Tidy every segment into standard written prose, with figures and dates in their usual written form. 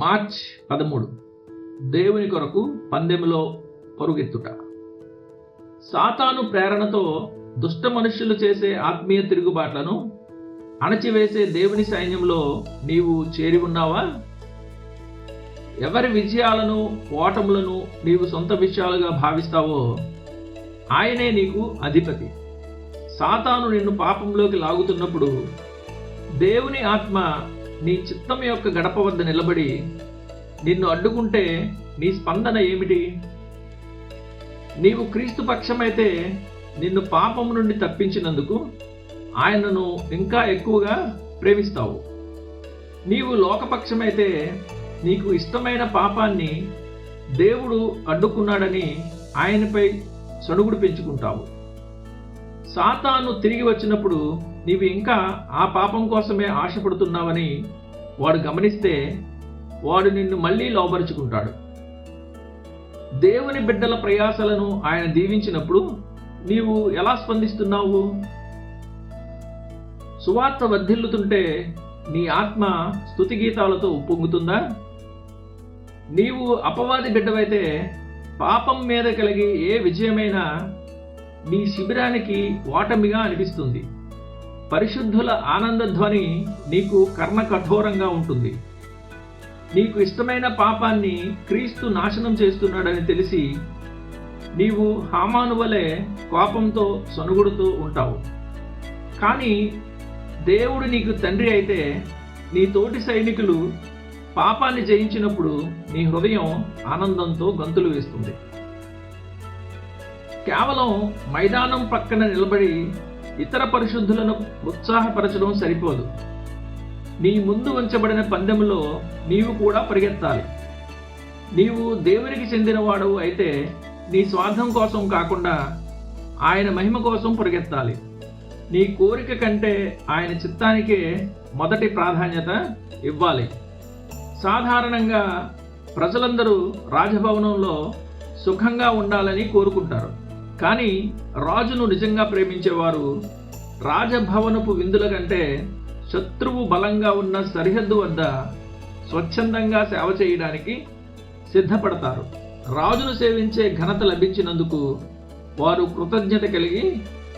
March 13. దేవుని కొరకు పందెములో పరుగెత్తుట. సాతాను ప్రేరణతో దుష్ట మనుష్యులు చేసే ఆత్మీయ తిరుగుబాట్లను అణచివేసే దేవుని సైన్యంలో నీవు చేరి ఉన్నావా? ఎవరి విజయాలను ఓటములను నీవు సొంత విషయాలుగా భావిస్తావో ఆయనే నీకు అధిపతి. సాతాను నిన్ను పాపంలోకి లాగుతున్నప్పుడు దేవుని ఆత్మ నీ చిత్తం యొక్క గడప వద్ద నిలబడి నిన్ను అడ్డుకుంటే నీ స్పందన ఏమిటి? నీవు క్రీస్తు పక్షమైతే నిన్ను పాపం నుండి తప్పించినందుకు ఆయనను ఇంకా ఎక్కువగా ప్రేమిస్తావు. నీవు లోకపక్షమైతే నీకు ఇష్టమైన పాపాన్ని దేవుడు అడ్డుకున్నాడని ఆయనపై సణుగుడు పెంచుకుంటావు. సాతాను తిరిగి వచ్చినప్పుడు నీవు ఇంకా ఆ పాపం కోసమే ఆశపడుతున్నావని వాడు గమనిస్తే వాడు నిన్ను మళ్ళీ లోబరుచుకుంటాడు. దేవుని బిడ్డల ప్రయాసలను ఆయన దీవించినప్పుడు నీవు ఎలా స్పందిస్తున్నావు? సువార్త వర్ధిల్లుతుంటే నీ ఆత్మ స్తుతి గీతాలతో ఉప్పొంగుతుందా? నీవు అపవాది బిడ్డవైతే పాపం మీద కలిగి ఏ విజయమైనా నీ శిబిరానికి ఓటమిగా అనిపిస్తుంది. పరిశుద్ధుల ఆనందధ్వని నీకు కర్ణ కఠోరంగా ఉంటుంది. నీకు ఇష్టమైన పాపాన్ని క్రీస్తు నాశనం చేస్తున్నాడని తెలిసి నీవు హామాను వలె కోపంతో సనుగుడుతూ ఉంటావు. కానీ దేవుడు నీకు తండ్రి అయితే నీ తోటి సైనికులు పాపాన్ని జయించినప్పుడు నీ హృదయం ఆనందంతో గంతులు వేస్తుంది. కేవలం మైదానం పక్కన నిలబడి ఇతర పరిశుద్ధులను ఉత్సాహపరచడం సరిపోదు. నీ ముందు ఉంచబడిన పందెములో నీవు కూడా పరిగెత్తాలి. నీవు దేవునికి చెందినవాడవు అయితే నీ స్వార్థం కోసం కాకుండా ఆయన మహిమ కోసం పరిగెత్తాలి. నీ కోరిక కంటే ఆయన చిత్తానికే మొదటి ప్రాధాన్యత ఇవ్వాలి. సాధారణంగా ప్రజలందరూ రాజభవనంలో సుఖంగా ఉండాలని కోరుకుంటారు. కానీ రాజును నిజంగా ప్రేమించేవారు రాజభవనపు విందుల కంటే శత్రువు బలంగా ఉన్న సరిహద్దు వద్ద స్వచ్ఛందంగా సేవ చేయడానికి సిద్ధపడతారు. రాజును సేవించే ఘనత లభించినందుకు వారు కృతజ్ఞత కలిగి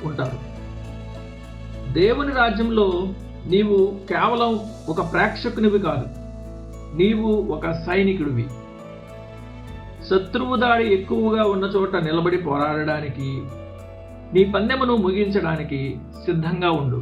ఉంటారు. దేవుని రాజ్యంలో నీవు కేవలం ఒక ప్రేక్షకునివి కాదు, నీవు ఒక సైనికుడివి. శత్రువు దాడి ఎక్కువగా ఉన్న చోట నిలబడి పోరాడడానికి, నీ పందెమును ముగించడానికి సిద్ధంగా ఉండు.